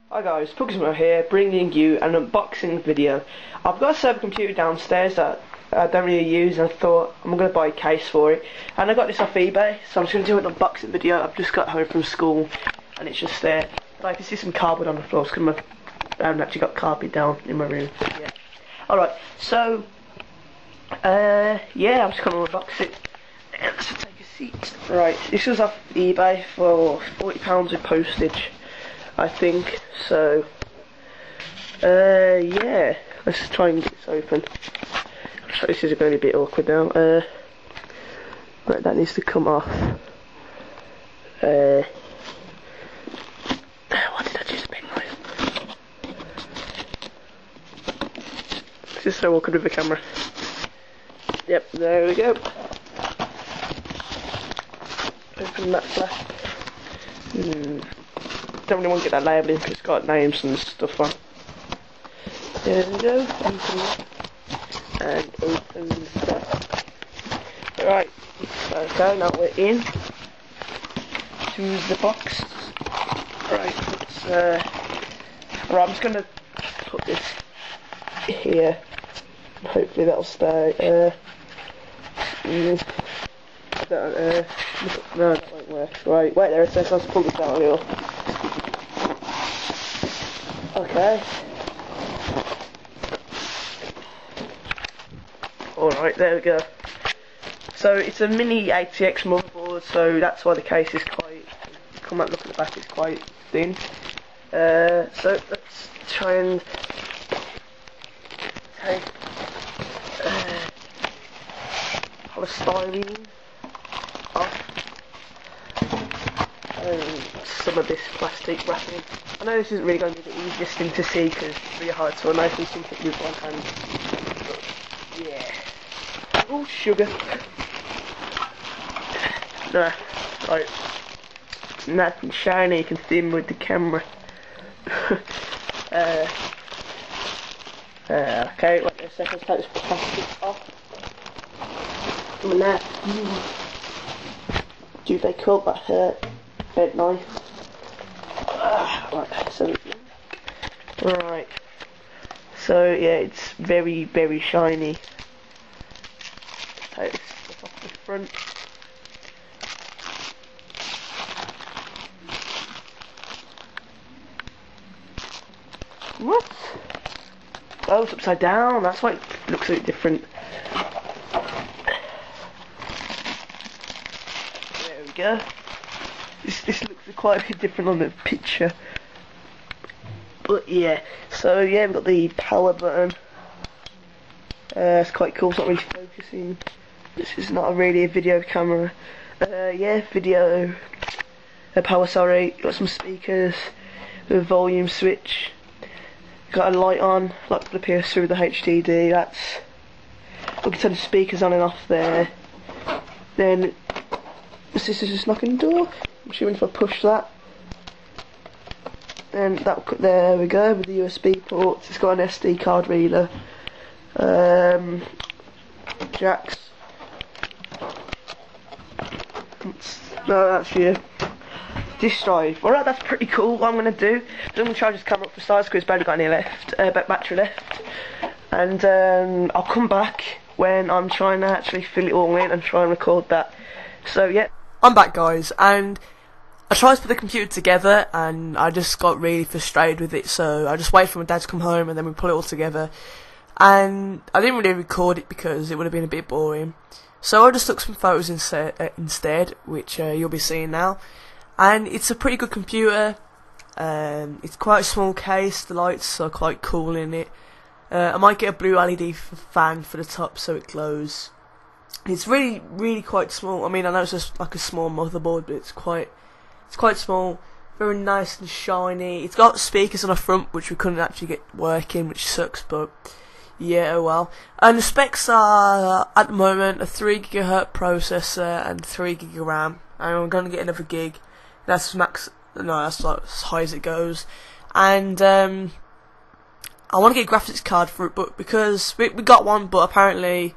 Hi guys, Puggsmo here, bringing you an unboxing video. I've got a server computer downstairs that I don't really use, and I thought I'm going to buy a case for it. And I got this off eBay, so I'm just going to do an unboxing video. I've just got home from school, and it's just there. But I can see some cardboard on the floor, because I haven't actually got carpet down in my room. Yeah. Alright, so, yeah, I'm just going to unbox it. Let's take a seat. Right, this was off eBay for £40 with postage, I think. So yeah, let's try and get this open. So this is going to be a bit awkward now. Right, that needs to come off. What did I just make noise? This is so awkward with the camera. Yep, there we go. Open that flap. Don't really want to get that label in because it's got names and stuff on. There we go, open that, and open that. Right, okay, now we're in to the box. Right, let's, right, I'm just going to put this here, hopefully that'll stay. No, that won't work. Right, wait there a second, let's pull this out a little. Okay. Alright, there we go. So it's a mini ATX motherboard, so that's why the case is quite, come out, look at the back, it's quite thin. So let's try and take polystyrene off and some of this plastic wrapping. I know this isn't really going to be the easiest thing to see because it's really hard to open something with one hand. But yeah. Oh, sugar. Nah, right. Nice and shiny, you can see them with the camera. Okay, wait a second, let's take this plastic off. And now, do they cut that hurt? Bed knife. Right, so yeah, it's very, very shiny. Take this stuff off the front. What? Oh, it's upside down, that's why it looks a bit different. There we go. This looks quite a bit different on the picture. But yeah, so yeah, we've got the power button. It's quite cool, it's not really focusing. This is not really a video camera. Yeah, video. Power, sorry. Got some speakers with a volume switch. Got a light on, like the PS through the HDD. That's. We can turn the speakers on and off there. Then, this is just knocking the door. I'm assuming if I push that. And that, there we go, with the USB ports. It's got an SD card reader, jacks. No, that's your disk drive. Alright, that's pretty cool. What I'm going to do is I'm going to charge this camera up for size because it's barely got any left, battery left. And I'll come back when I'm trying to actually fill it all in and try and record that. So yeah, I'm back guys, and I tried to put the computer together and I just got really frustrated with it, so I just waited for my dad to come home and then we put it all together. And I didn't really record it because it would have been a bit boring. So I just took some photos instead, which you'll be seeing now. And it's a pretty good computer. It's quite a small case, the lights are quite cool in it. I might get a blue LED fan for the top so it glows. It's really, really quite small. I mean, I know it's just like a small motherboard, but it's quite small, very nice and shiny. It's got speakers on the front, which we couldn't actually get working, which sucks, but yeah, oh well. And the specs are, at the moment, a 3 GHz processor and 3 GB RAM. And I'm going to get another gig. That's max, no, that's like as high as it goes. And I want to get a graphics card for it, but because we got one, but apparently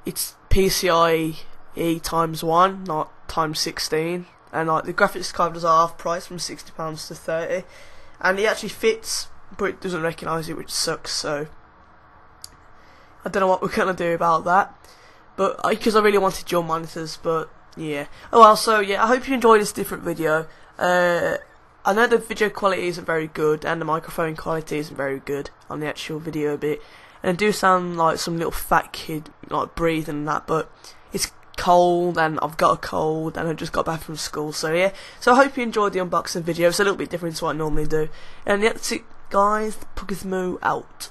it's PCIe ×1, not ×16. And like the graphics card was half price from £60 to £30, and it actually fits, but it doesn't recognise it, which sucks. So I don't know what we're gonna do about that, but because I really wanted dual monitors, but yeah. Oh well, so yeah, I hope you enjoyed this different video. I know the video quality isn't very good, and the microphone quality isn't very good on the actual video bit, and I do sound like some little fat kid, like breathing and that, but it's cold, and I've got a cold, and I just got back from school, so yeah. So I hope you enjoyed the unboxing video. It's a little bit different to what I normally do, and that's it guys, Puggismoo out.